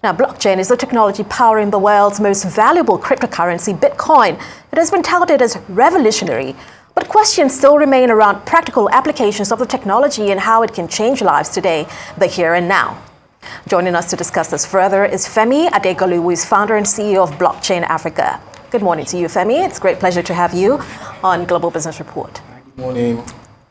Now, blockchain is the technology powering the world's most valuable cryptocurrency, Bitcoin. It has been touted as revolutionary, but questions still remain around practical applications of the technology and how it can change lives today, the here and now. Joining us to discuss this further is Femi Adegolu, who is founder and CEO of BChain Africa. Good morning to you, Femi. It's a great pleasure to have you on Global Business Report. Good morning.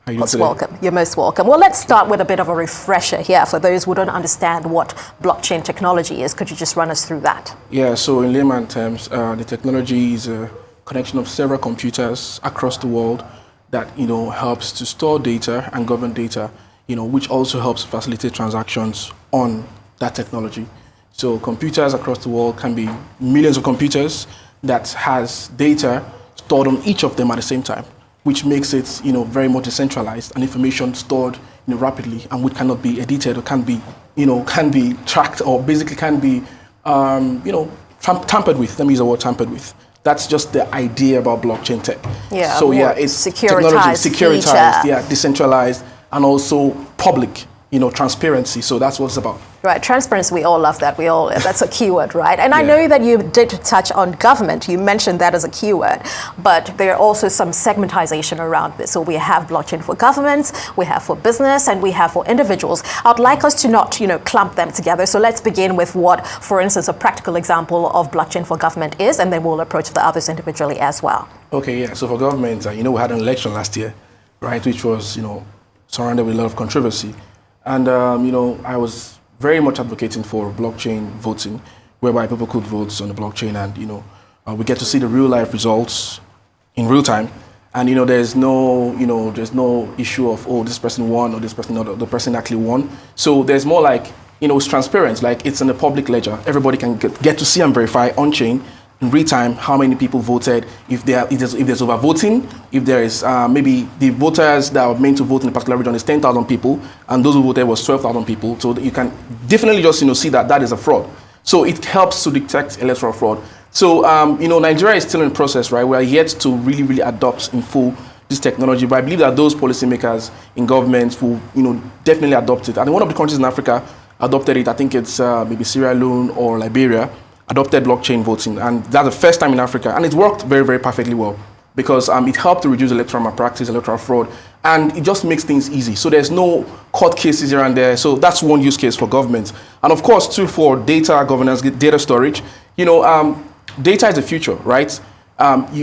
How are you Most welcome. You're most welcome. Well, let's start with a bit of a refresher here for those who don't understand what blockchain technology is. Could you just run us through that? Yeah, so in layman terms, the technology is a connection of several computers across the world that, helps to store data and govern data, which also helps facilitate transactions on that technology. So computers across the world can be millions of computers that has data stored on each of them at the same time, which makes it, very much decentralized and information stored, rapidly and which cannot be edited or can be tracked or basically can be, tampered with. Let me use the word tampered with. That's just the idea about blockchain tech. Yeah. So it's securitized, decentralized, and also public, transparency. So that's what it's about. Right, transparency, we all love that. That's a keyword, right? And I know that you did touch on government. You mentioned that as a keyword, but there are also some segmentization around this. So we have blockchain for governments, we have for business, and we have for individuals. I'd like us to not, clump them together. So let's begin with what, for instance, a practical example of blockchain for government is, and then we'll approach the others individually as well. Okay, yeah. So for government, we had an election last year, right, which was, surrounded with a lot of controversy. And, I was very much advocating for blockchain voting, whereby people could vote on the blockchain and, we get to see the real life results in real time. And, there's no issue of, oh, this person won or this person not, the person actually won. So there's more like, it's transparent, like it's in the public ledger. Everybody can get to see and verify on chain in real time how many people voted, if there's overvoting, if there is maybe the voters that are meant to vote in a particular region is 10,000 people, and those who voted was 12,000 people. So you can definitely just see that is a fraud. So it helps to detect electoral fraud. So Nigeria is still in the process, right? We are yet to really adopt in full this technology, but I believe that those policymakers in government will definitely adopt it. And one of the countries in Africa adopted it. I think it's maybe Sierra Leone or Liberia. Adopted blockchain voting, and that's the first time in Africa, and it worked very, very perfectly well because it helped to reduce electoral malpractice, electoral fraud, and it just makes things easy. So there's no court cases here and there. So that's one use case for government, and of course too for data governance, data storage. Data is the future, right?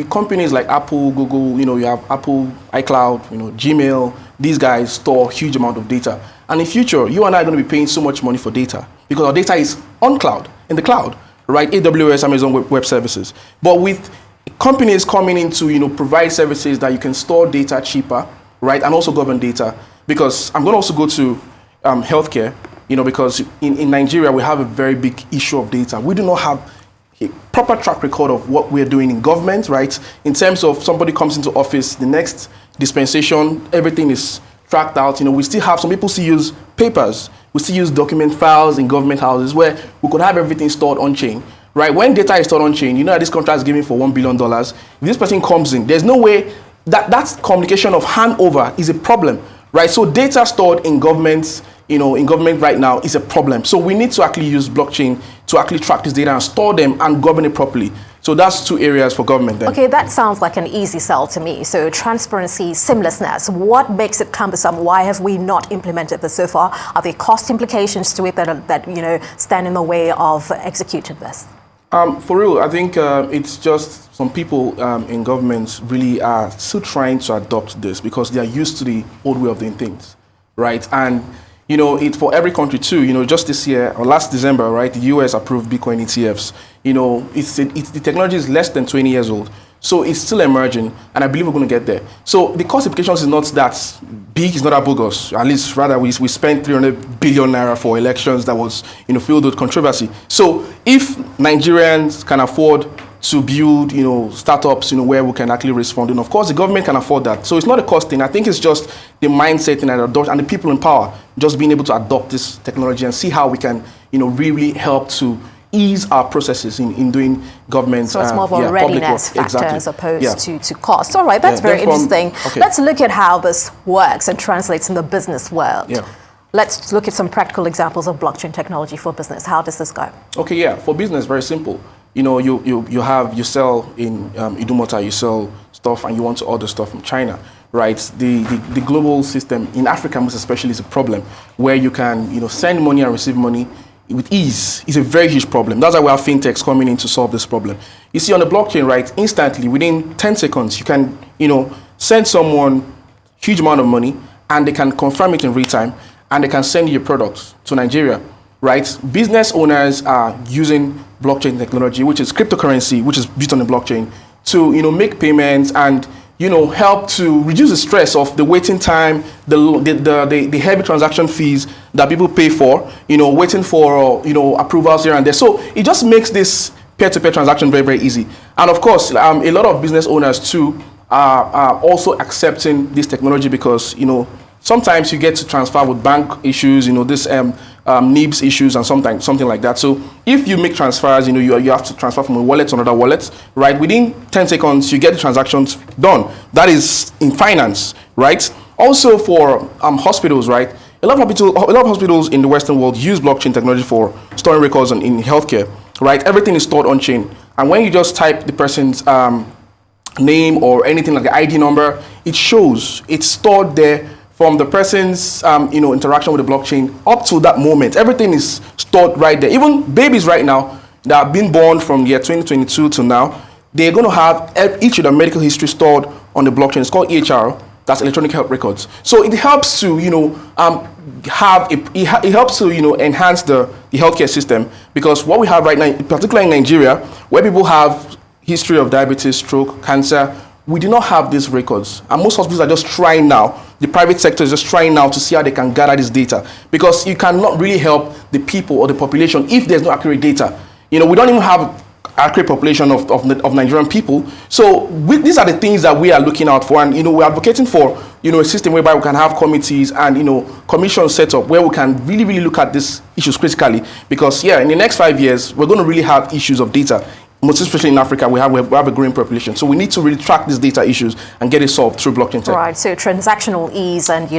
Companies like Apple, Google, you have Apple, iCloud, Gmail. These guys store huge amount of data, and in future, you and I are going to be paying so much money for data because our data is on cloud, in the cloud. Right, AWS, Amazon Web Services. But with companies coming in to, provide services that you can store data cheaper, right, and also govern data. Because I'm going to also go to healthcare, because in Nigeria, we have a very big issue of data. We do not have a proper track record of what we're doing in government, right? In terms of somebody comes into office, the next dispensation, everything is tracked out. We still have, some people still use papers. We still use document files in government houses where we could have everything stored on chain, right? When data is stored on chain, that this contract is given for $1 billion. If this person comes in, there's no way that communication of handover is a problem, right? So data stored in governments, in government right now is a problem. So we need to actually use blockchain to actually track this data and store them and govern it properly. So that's two areas for government then. Okay, that sounds like an easy sell to me. So transparency, seamlessness, what makes it cumbersome? Why have we not implemented this so far? Are there cost implications to it that stand in the way of executing this? For real, I think it's just some people in government really are still trying to adopt this because they are used to the old way of doing things, right? And it's for every country too. Just this year or last December, right? The US approved Bitcoin ETFs. The technology is less than 20 years old, so it's still emerging, and I believe we're going to get there. So the cost implications is not that big, it's not that bogus. At least, rather, we spent 300 billion naira for elections that was filled with controversy. So if Nigerians can afford to build, startups, where we can actually raise funding. Of course, the government can afford that. So it's not a cost thing. I think it's just the mindset and the people in power just being able to adopt this technology and see how we can, really help to ease our processes in doing government. So it's more of a readiness factor as opposed to cost. All right, that's very interesting. Okay. Let's look at how this works and translates in the business world. Yeah. Let's look at some practical examples of blockchain technology for business. How does this go? Okay, yeah, for business, very simple. You know, you sell in Idumota, you sell stuff, and you want to order stuff from China, right? The global system in Africa, most especially, is a problem where you can send money and receive money with ease. Is a very huge problem. That's why we have fintechs coming in to solve this problem. You see, on the blockchain, right, instantly within 10 seconds, you can send someone huge amount of money, and they can confirm it in real time, and they can send you your products to Nigeria, right? Business owners are using blockchain technology, which is cryptocurrency, which is built on the blockchain, to make payments and help to reduce the stress of the waiting time, the heavy transaction fees that people pay for, waiting for approvals here and there. So it just makes this peer-to-peer transaction very, very easy. And of course, a lot of business owners too are also accepting this technology because sometimes you get to transfer with bank issues, this NIBS issues and something like that. So if you make transfers, you have to transfer from a wallet to another wallet, right? Within 10 seconds, you get the transactions done. That is in finance, right? Also for hospitals, right? A lot of hospitals in the Western world use blockchain technology for storing records in healthcare, right? Everything is stored on chain. And when you just type the person's name or anything like the ID number, it shows, it's stored there from the person's interaction with the blockchain up to that moment. Everything is stored right there. Even babies right now that have been born from year 2022 to now, they're going to have each of their medical history stored on the blockchain. It's called EHR. That's electronic health records. So it helps to enhance the healthcare system, because what we have right now, particularly in Nigeria, where people have history of diabetes, stroke, cancer, we do not have these records. And most hospitals are just trying now, the private sector is just trying now to see how they can gather this data, because you cannot really help the people or the population if there's no accurate data. We don't even have accurate population of Nigerian people. So these are the things that we are looking out for, and we're advocating for a system whereby we can have committees and commissions set up where we can really look at these issues critically, because in the next 5 years we're going to really have issues of data. Most especially in Africa, we have a growing population. So we need to really track these data issues and get it solved through blockchain tech. Right, so transactional ease and,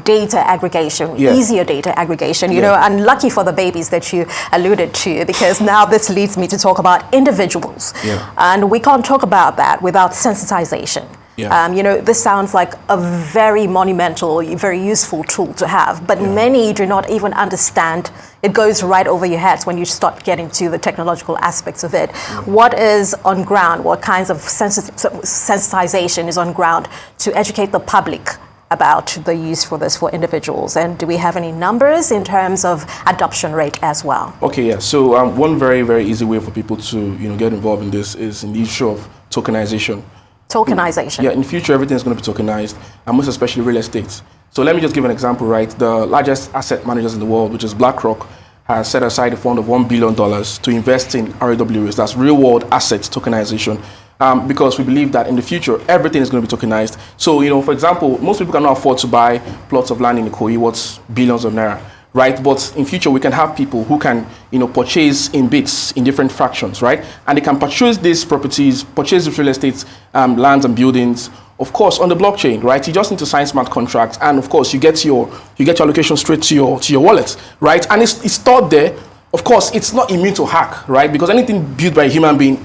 data aggregation, easier data aggregation, and lucky for the babies that you alluded to, because now this leads me to talk about individuals. Yeah. And we can't talk about that without sensitization. Yeah. This sounds like a very monumental, very useful tool to have, but many do not even understand. It goes right over your heads when you start getting to the technological aspects of it. Yeah. What is on ground? What kinds of sensitization is on ground to educate the public about the use for this for individuals? And do we have any numbers in terms of adoption rate as well? Okay, yeah. So one very, very easy way for people to get involved in this is in the issue of tokenization. Tokenization. Yeah, in the future, everything is going to be tokenized, and most especially real estate. So let me just give an example, right? The largest asset managers in the world, which is BlackRock, has set aside a fund of $1 billion to invest in RWAs, that's real world assets tokenization, because we believe that in the future, everything is going to be tokenized. So, for example, most people cannot afford to buy plots of land in Ikoyi worth billions of naira. Right, but in future we can have people who can, purchase in bits in different fractions, right? And they can purchase these properties, purchase these real estate lands and buildings, of course, on the blockchain, right? You just need to sign smart contracts, and of course, you get your allocation straight to your wallet, right? And it's stored there. Of course, it's not immune to hack, right? Because anything built by a human being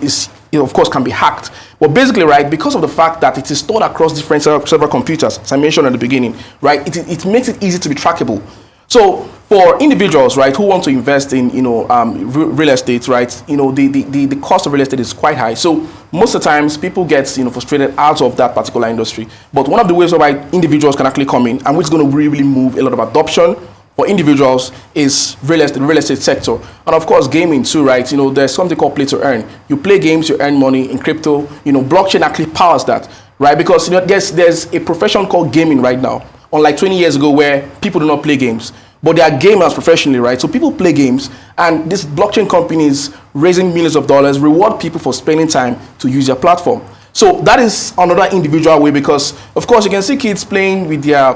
of course, can be hacked. But basically, right, because of the fact that it is stored across different several computers, as I mentioned at the beginning, right, it makes it easy to be trackable. So for individuals, right, who want to invest in, real estate, right, the cost of real estate is quite high. So most of the times people get, frustrated out of that particular industry. But one of the ways whereby individuals can actually come in, and which is going to really move a lot of adoption for individuals, is the real estate sector. And of course, gaming too, right? There's something called play to earn. You play games, you earn money in crypto. Blockchain actually powers that, right? Because there's a profession called gaming right now. Unlike 20 years ago where people do not play games, but they are gamers professionally, right? So people play games, and this blockchain companies raising millions of dollars reward people for spending time to use their platform. So that is another individual way, because of course you can see kids playing with their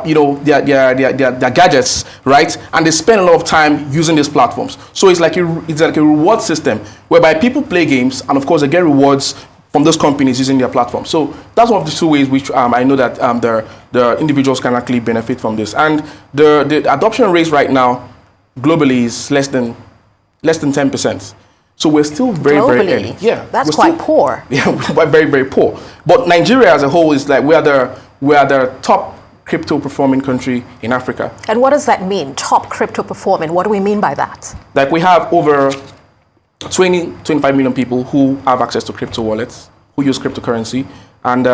gadgets, right? And they spend a lot of time using these platforms. So it's like a reward system whereby people play games, and of course they get rewards from those companies using their platform. So that's one of the two ways which I know that the individuals can actually benefit from this. And the adoption rate right now globally is less than 10%. So we're still very early. Yeah, that's quite poor. Yeah, we're very, very poor. But Nigeria as a whole is like we are the top crypto performing country in Africa. And what does that mean? Top crypto performing. What do we mean by that? Like we have over 25 million people who have access to crypto wallets, who use cryptocurrency. And,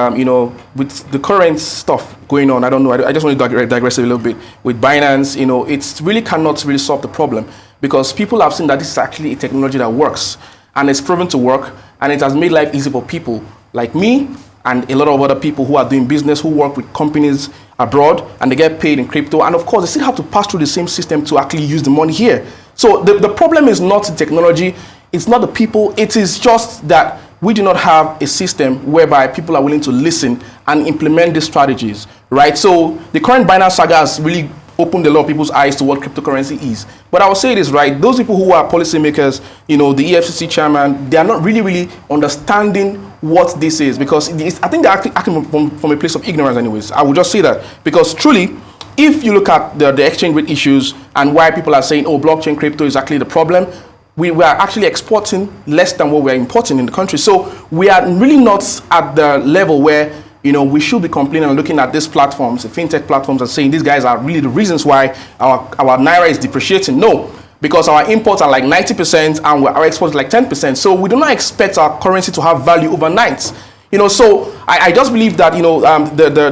with the current stuff going on, I don't know, I just want to digress a little bit. With Binance, it really cannot really solve the problem because people have seen that this is actually a technology that works and it's proven to work and it has made life easy for people like me and a lot of other people who are doing business, who work with companies abroad and they get paid in crypto. And of course, they still have to pass through the same system to actually use the money here. So the problem is not the technology, it's not the people, it is just that we do not have a system whereby people are willing to listen and implement these strategies, right? So the current Binance saga has really opened a lot of people's eyes to what cryptocurrency is. But I will say this, right? Those people who are policymakers, the EFCC chairman, they are not really understanding what this is because I think they're acting from a place of ignorance anyways. I will just say that because truly, if you look at the exchange rate issues and why people are saying, oh, blockchain crypto is actually the problem, we are actually exporting less than what we're importing in the country. So we are really not at the level where, we should be complaining and looking at these platforms, the fintech platforms, and saying these guys are really the reasons why our naira is depreciating. No, because our imports are like 90% and our exports are like 10%. So we do not expect our currency to have value overnight. So I just believe that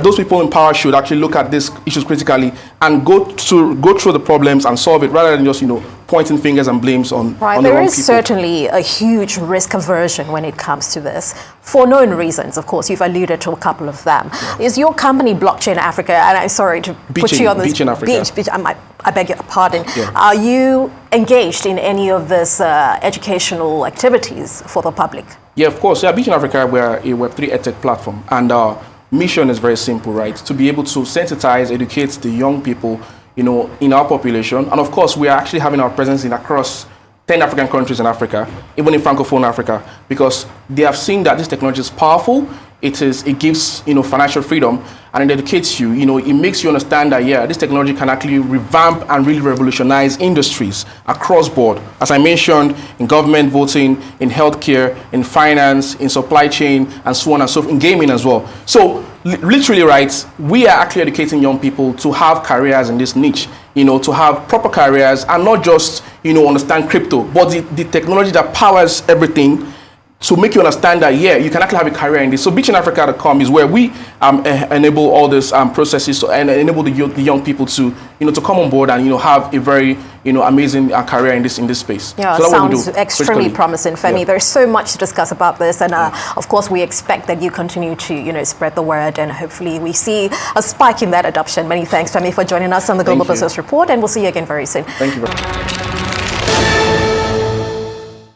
those people in power should actually look at these issues critically and go through the problems and solve it rather than just pointing fingers and blames on the wrong people. There is certainly a huge risk aversion when it comes to this for known reasons. Of course, you've alluded to a couple of them. Yeah. Is your company BChain Africa? And I'm sorry to put you on this. BChain Africa. I beg your pardon. Yeah. Are you engaged in any of this educational activities for the public? Yeah, of course. Yeah, BChain Africa, we're a Web3 edtech platform. And our mission is very simple, right? To be able to sensitize, educate the young people, in our population. And of course, we are actually having our presence in across 10 African countries in Africa, even in Francophone Africa, because they have seen that this technology is powerful. It gives, financial freedom, and it educates you. It makes you understand that, yeah, this technology can actually revamp and really revolutionize industries across board. As I mentioned, in government voting, in healthcare, in finance, in supply chain, and so on and so forth, in gaming as well. So literally, right, we are actually educating young people to have careers in this niche, to have proper careers and not just, understand crypto, but the technology that powers everything to make you understand that, yeah, you can actually have a career in this. So BChainAfrica.com is where we enable all these processes and enable the young people to, to come on board and, have a very, amazing career in this space. Yeah, so sounds extremely promising, Femi. Yeah. There's so much to discuss about this, and of course, we expect that you continue to, spread the word, and hopefully, we see a spike in that adoption. Many thanks, Femi, for joining us on the Global Business Report, and we'll see you again very soon. Thank you very much.